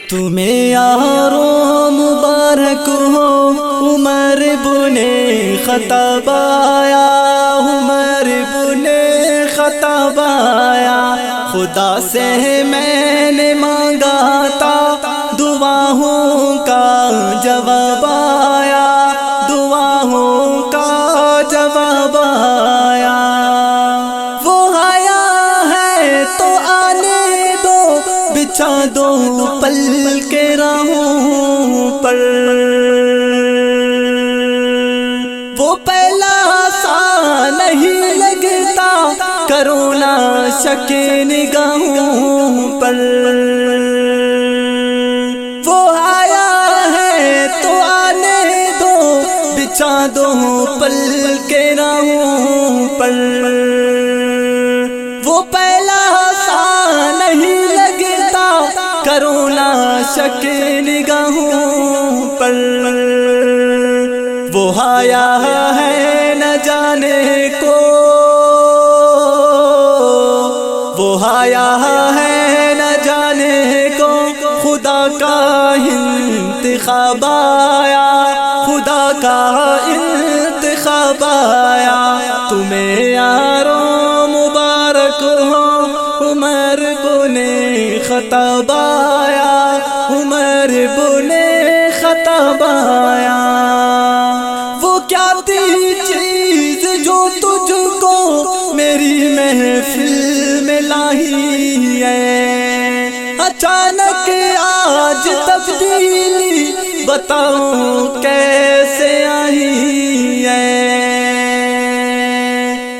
تمہیں یارو مبارک ہو عمر بن خطاب آیا، عمر بن خطاب آیا۔ خدا سے میں نے مانگا تھا دعاؤں کا جواب آیا، دعاؤں کا جواب آیا۔ وہ آیا ہے تو آنے دو، بچھا دو پل کے راہوں پر۔ وہ پہلا سا نہیں لگتا، کرو نہ شک نگاہوں پر۔ وہ آیا ہے تو آنے دو، بچھا دو پل کے راہوں پر۔ وہ پہلا سا نہیں لگتا، کرو نہ شک نگاہوں پر۔ وہ آیا ہے نہ جانے کو، وہ آیا ہے نہ جانے کو، خدا کا انتخاب آیا، خدا کا انتخاب آیا۔ تمہیں یارو مبارک ہو عمر بن خطاب آیا، عمر بن خطاب آیا۔ وہ کیا تھی چیز جو تجھ کو میری محفل میں لائی ہے، اچانک آج تبدیلی بتاؤ کیسے آئی ہے۔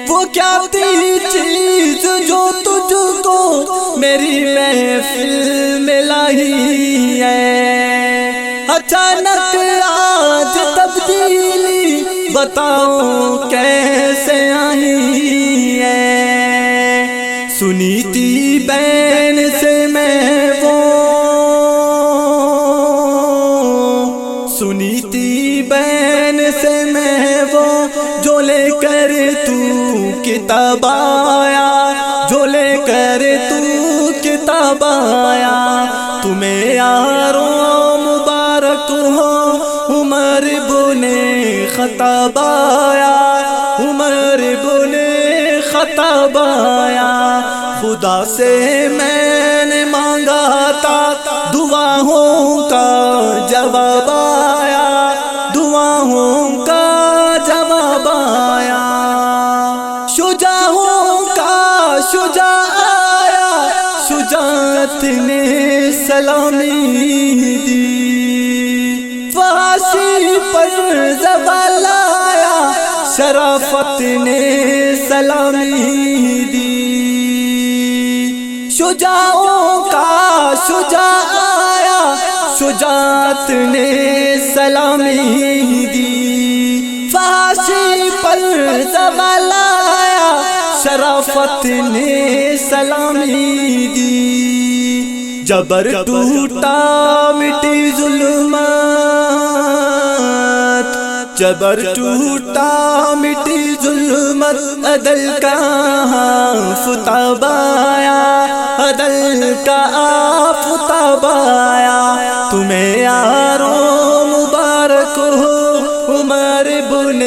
وہ کیا تھی چیز جو تجھ کو میری محفل میں لائی ہے، اچانک آج تبدیلی بتاؤ کیسے آئی ہے۔ سنی تھی بین سے میں وہ، سنی تھی بین سے میں وہ، جو لے کر تو کتاب آیا، جو لے کر تو کتاب آیا۔ تمہیں یارو مبارک ہو عمر بن خطاب آیا، عمر بن خطاب آیا۔ خدا سے میں نے مانگا تھا دعاؤں کا جواب آیا، دعاؤں کا جواب آیا۔ شجاعوں کا شجاع آیا، شجاعت نے سلامی دی۔ فحاشی پر زوال آیا، شرافت نے سلامی دی۔ شجاعوں کا شجاع آیا، شجاعت نے سلامی دی۔ فحاشی پر زوال آیا، شرافت نے سلامی دی۔ جبر ٹوٹا مٹی ظلمات، جبر ٹوٹا مٹی ظلمت، عدل کا آفتاب آیا، عدل کا آفتاب آیا۔ تمہیں یارو مبارک ہو عمر بن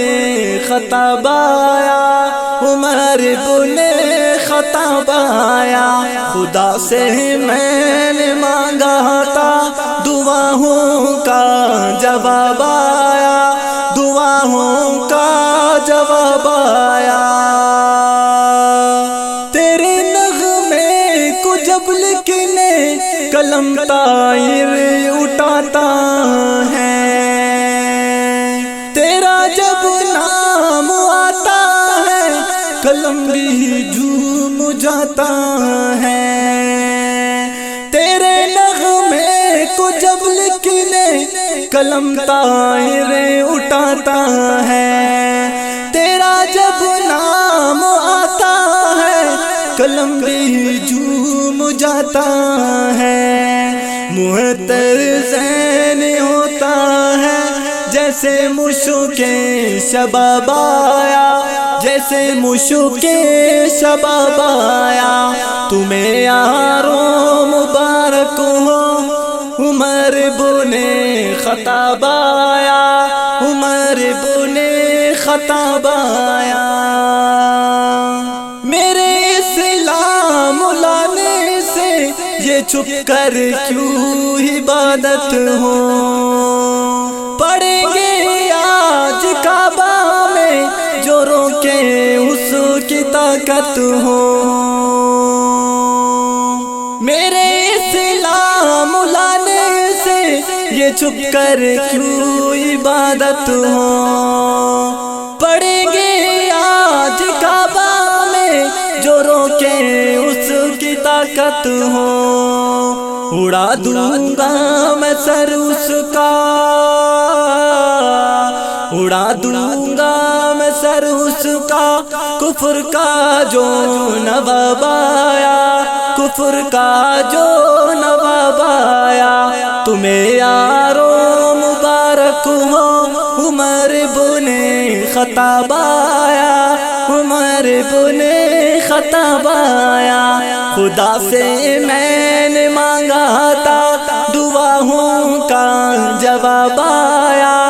خطاب آیا، عمر بن خطاب آیا۔ خدا سے میں نے مانگا تھا دعاؤں کا جواب آیا، دعاؤں کا جواب آیا۔ تیرے نغمے کو جب لکھنے قلم طائر اٹھاتا ہے، تیرا جب نام آتا ہے قلم بھی جھوم جاتا ہے۔ تیرے نغمے کو جب لکھنے قلم طائر اٹھاتا ہے، تیرا جب نام آتا ہے قلم بھی جھوم جاتا ہے۔ محتر زین ہوتا ہے جیسے مشک شباب آیا، جیسے مشک شباب آیا۔ تمہیں یارو مبارک ہو خطاب آیا، عمر بن خطاب آیا۔ میرے اسلام لانے سے یہ چھپ کر کیوں عبادت ہو، پڑھیں گے آج کعبہ میں جو روکے اس کی طاقت ہو۔ میرے اسلام لانے سے یہ چھپ کر کیوں عبادت ہو، پڑھیں گے آج کعبہ میں جو روکے اس کی طاقت ہو۔ اڑا دوں گا میں سر اس کا، اڑا دوں گا میں سر اس کا، کفر کا جو نواب آیا، کفر کا جو نواب آیا۔ تمہیں یارو مبارک ہو، عمر بن خطاب آیا، عمر بن خطاب آیا۔ خدا سے میں نے مانگا تھا، دعاؤں کا جواب آیا،